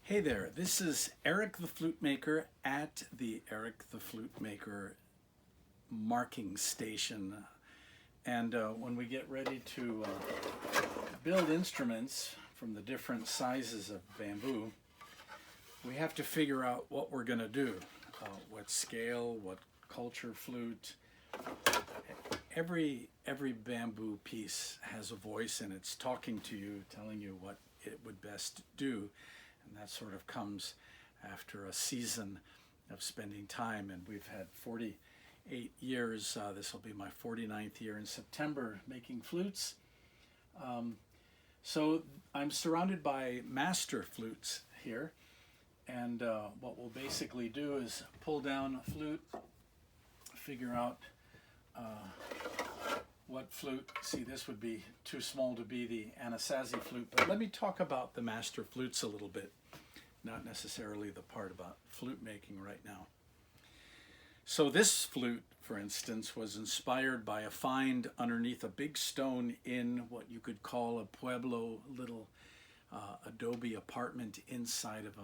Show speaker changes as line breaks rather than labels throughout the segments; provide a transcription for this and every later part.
Hey there, this is Eric the Flute Maker at the Eric the Flute Maker marking station. And when we get ready to build instruments from the different sizes of bamboo, we have to figure out what we're going to do. What scale, what culture flute. Every bamboo piece has a voice and it's talking to you, telling you what it would best do. And that sort of comes after a season of spending time. And we've had 48 years. This will be my 49th year in September making flutes. So I'm surrounded by Master Flutes here. And what we'll basically do is pull down a flute, figure out what flute. See, this would be too small to be the Anasazi Flute, but let me talk about the Master Flutes a little bit, not necessarily the part about flute making right now. So this flute, for instance, was inspired by a find underneath a big stone in what you could call a Pueblo little adobe apartment inside of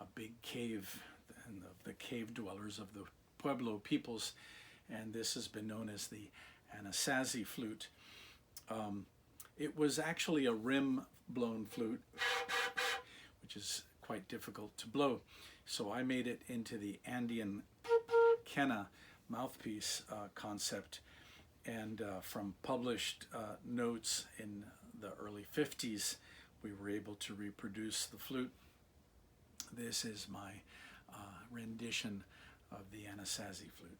a big cave, and the cave dwellers of the Pueblo peoples, and this has been known as the Anasazi Flute. It was actually a rim-blown flute, which is quite difficult to blow. So I made it into the Andean Kenna mouthpiece concept, and from published notes in the early 50s, we were able to reproduce the flute. This is my rendition of the Anasazi Flute.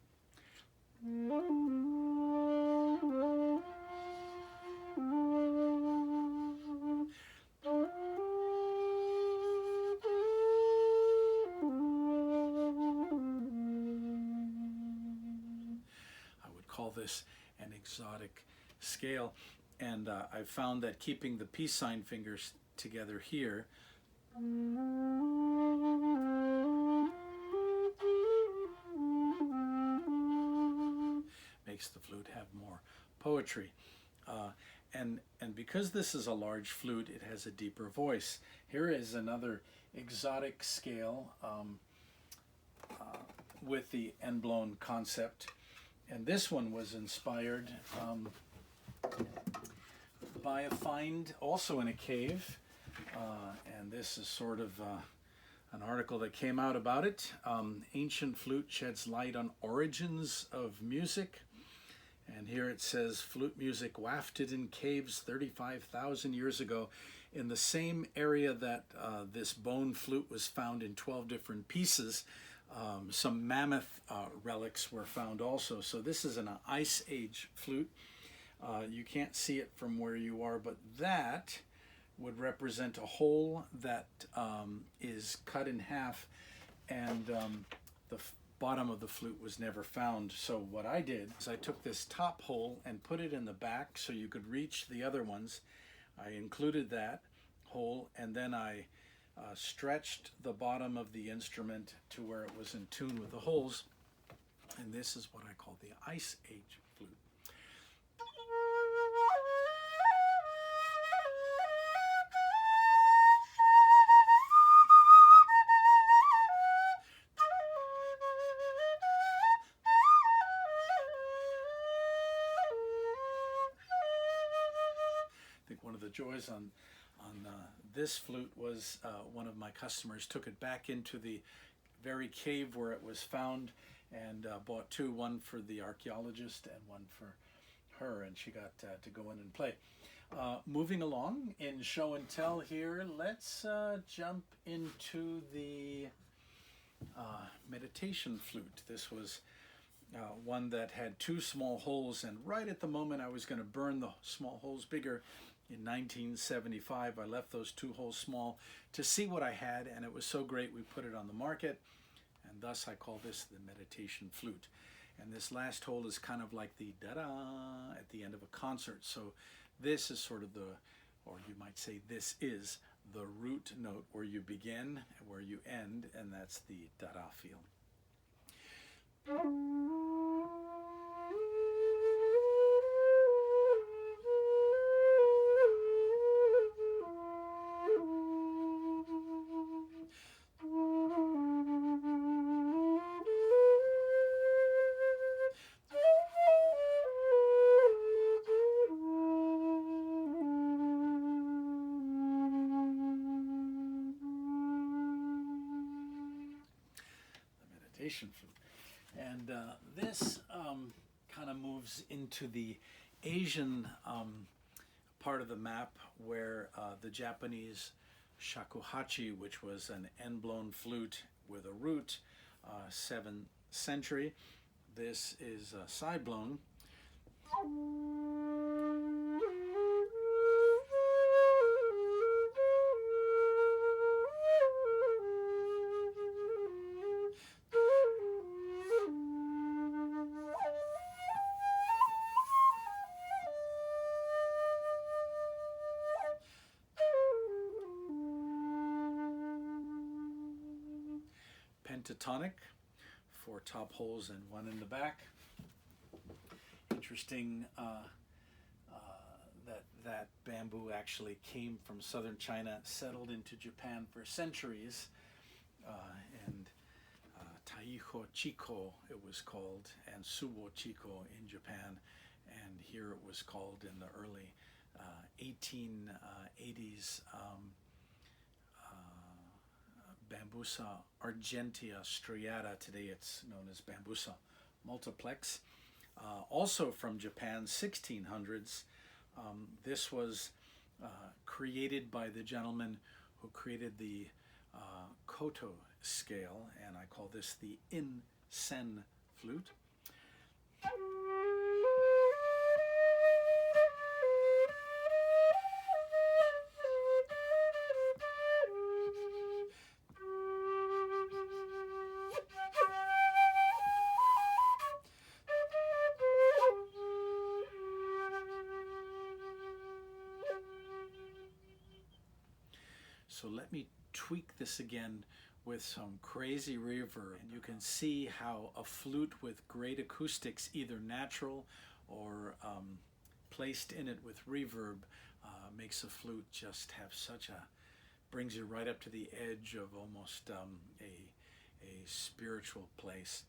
I would call this an exotic scale, and I found that keeping the peace sign fingers together here makes the flute have more poetry. And because this is a large flute, it has a deeper voice. Here is another exotic scale with the end-blown concept. And this one was inspired by a find also in a cave. And this is sort of an article that came out about it. Ancient Flute sheds light on origins of music. And here it says, flute music wafted in caves 35,000 years ago in the same area that this bone flute was found in 12 different pieces. Some mammoth relics were found also. So this is an Ice Age flute. You can't see it from where you are, but that would represent a hole that is cut in half, and the bottom of the flute was never found. So what I did is I took this top hole and put it in the back so you could reach the other ones. I included that hole, and then I stretched the bottom of the instrument to where it was in tune with the holes, and this is what I call the Ice Age flute. I think one of the joys on this flute was one of my customers took it back into the very cave where it was found and bought two, one for the archaeologist and one for her, and she got to go in and play. Moving along in show and tell here, let's jump into the meditation flute. This was one that had two small holes, and right at the moment I was going to burn the small holes bigger in 1975, I left those two holes small to see what I had, and it was so great we put it on the market, and thus I call this the meditation flute. And this last hole is kind of like the da-da at the end of a concert. So this is sort of the, or you might say this is the root note where you begin, where you end, and that's the da-da feel. Malaysian flute. And this kind of moves into the Asian part of the map where the Japanese Shakuhachi, which was an end-blown flute with a root, 7th century. This is side-blown. Pentatonic, 4 top holes and 1 in the back. Interesting that bamboo actually came from southern China, settled into Japan for centuries, and Taiho Chiko it was called, and Subo Chiko in Japan, and here it was called in the early 1880s Bambusa argentea striata. Today it's known as Bambusa multiplex. Also from Japan, 1600s. This was created by the gentleman who created the koto scale, and I call this the in-sen flute. So let me tweak this again with some crazy reverb, and you can see how a flute with great acoustics, either natural or placed in it with reverb, makes a flute just have such a, brings you right up to the edge of almost a spiritual place.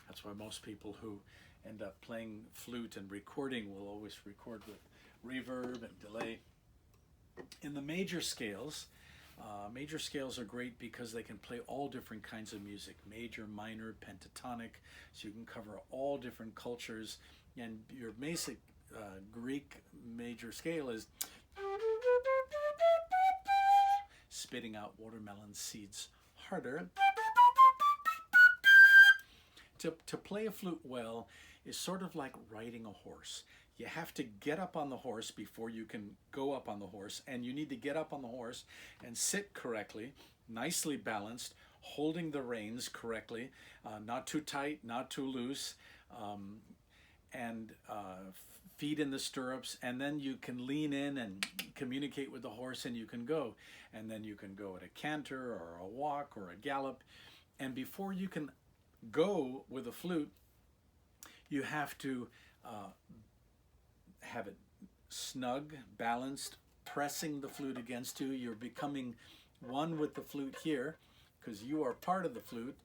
That's why most people who end up playing flute and recording will always record with reverb and delay. In the major scales are great because they can play all different kinds of music, major, minor, pentatonic, so you can cover all different cultures. And your basic Greek major scale is spitting out watermelon seeds harder. To play a flute well is sort of like riding a horse. You have to get up on the horse before you can go up on the horse, and you need to get up on the horse and sit correctly, nicely balanced, holding the reins correctly, not too tight, not too loose, and feet in the stirrups, and then you can lean in and communicate with the horse, and you can go. And then you can go at a canter or a walk or a gallop, and before you can go with a flute, you have to have it snug, balanced, pressing the flute against you. You're becoming one with the flute here because you are part of the flute.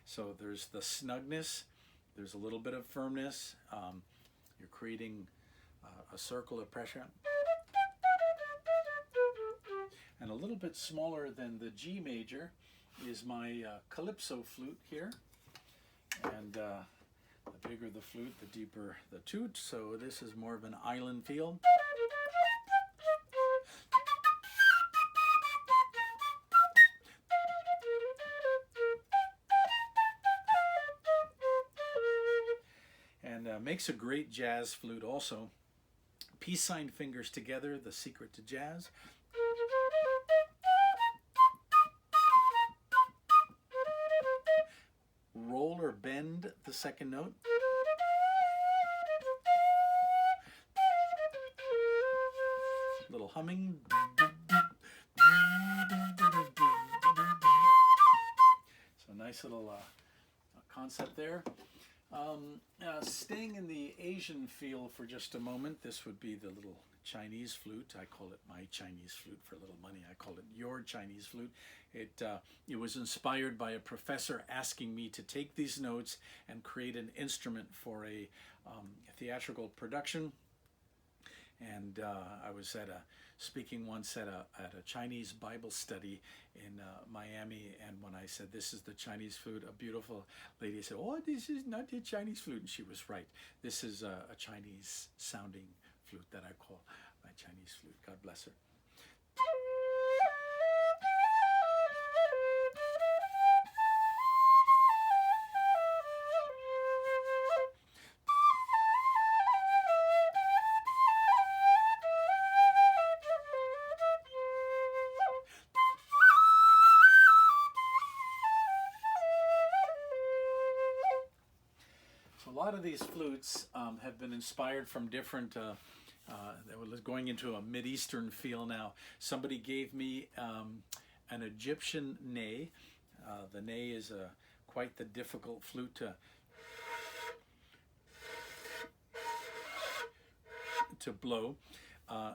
So there's the snugness, there's a little bit of firmness. You're creating a circle of pressure. And a little bit smaller than the G major is my calypso flute here. And the bigger the flute, the deeper the toot. So this is more of an island feel. makes a great jazz flute also. Peace sign fingers together, the secret to jazz. Roll or bend the second note. Little humming. So nice little concept there. Staying in the Asian feel for just a moment, this would be the little Chinese flute. I call it my Chinese flute for a little money. I call it your Chinese flute. It was inspired by a professor asking me to take these notes and create an instrument for a theatrical production. And I was speaking once at a Chinese Bible study in Miami, and when I said, "This is the Chinese flute," a beautiful lady said, "Oh, this is not the Chinese flute," and she was right. This is a Chinese sounding flute that I call my Chinese flute. God bless her. A lot of these flutes have been inspired from different, going into a Mideastern feel now. Somebody gave me an Egyptian ney. The ney is quite the difficult flute to blow.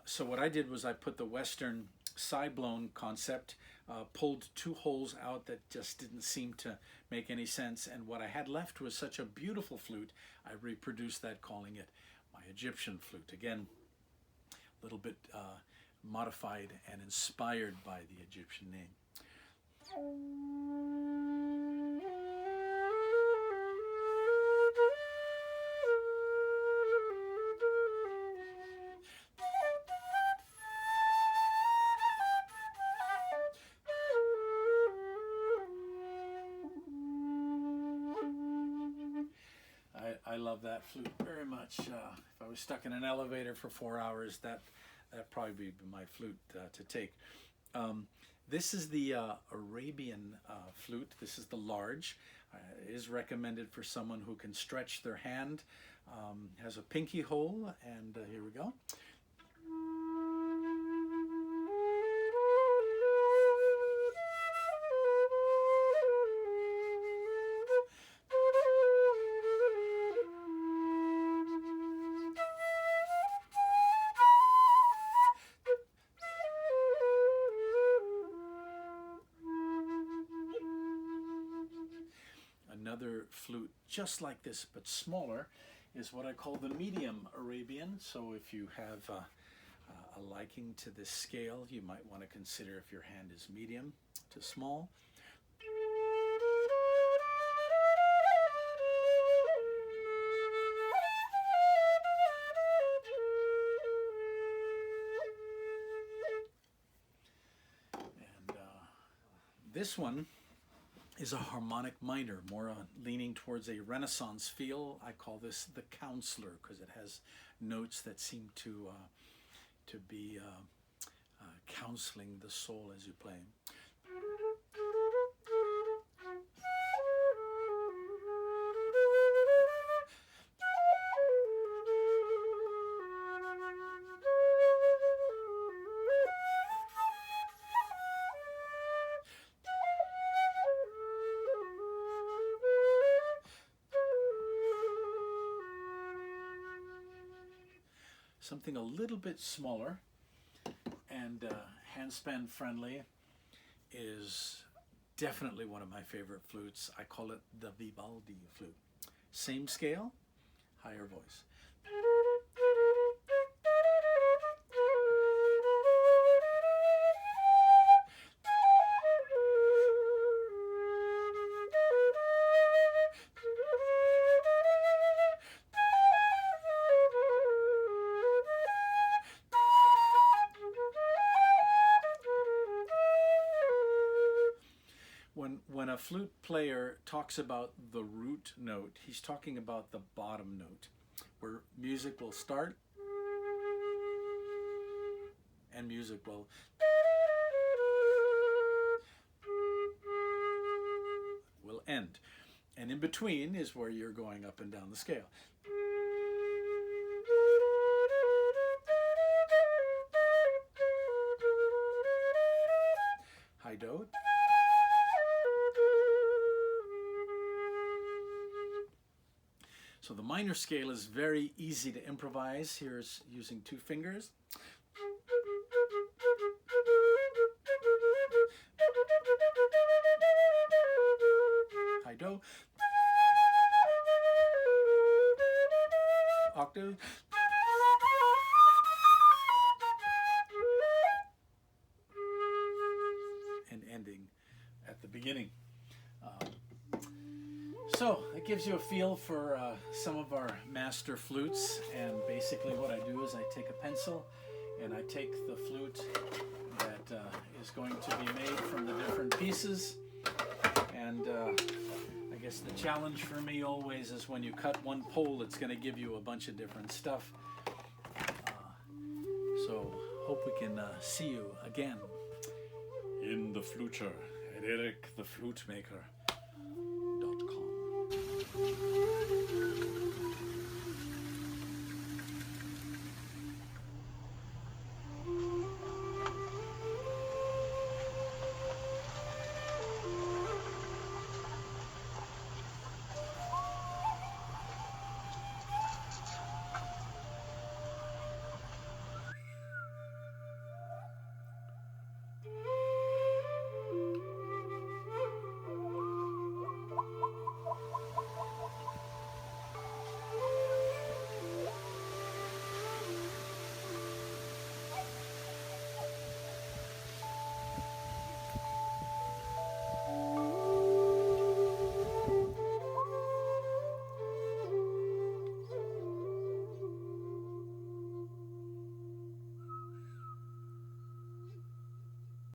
So what I did was I put the Western side blown concept, pulled two holes out that just didn't seem to make any sense, and what I had left was such a beautiful flute. I reproduced that, calling it my Egyptian flute. Again, a little bit modified and inspired by the Egyptian name. I love that flute very much. If I was stuck in an elevator for 4 hours, that'd probably be my flute to take. This is the Arabian flute. This is the large. It is recommended for someone who can stretch their hand. Has a pinky hole, and here we go. Another flute just like this but smaller is what I call the medium Arabian. So if you have a liking to this scale, you might want to consider if your hand is medium to small. And this one is a harmonic minor, more leaning towards a Renaissance feel. I call this the counselor because it has notes that seem to be counseling the soul as you play. Something a little bit smaller and handspan friendly is definitely one of my favorite flutes. I call it the Vivaldi flute. Same scale, higher voice. When a flute player talks about the root note, he's talking about the bottom note. where music will start and music will end. And in between is where you're going up and down the scale. High Do. So the minor scale is very easy to improvise. Here's using 2 fingers. High Do. Octave. And ending at the beginning. So it gives you a feel for some of our master flutes, and basically what I do is I take a pencil and I take the flute that is going to be made from the different pieces, and I guess the challenge for me always is when you cut one pole, it's going to give you a bunch of different stuff. So hope we can see you again in the future at erictheflutemaker.com.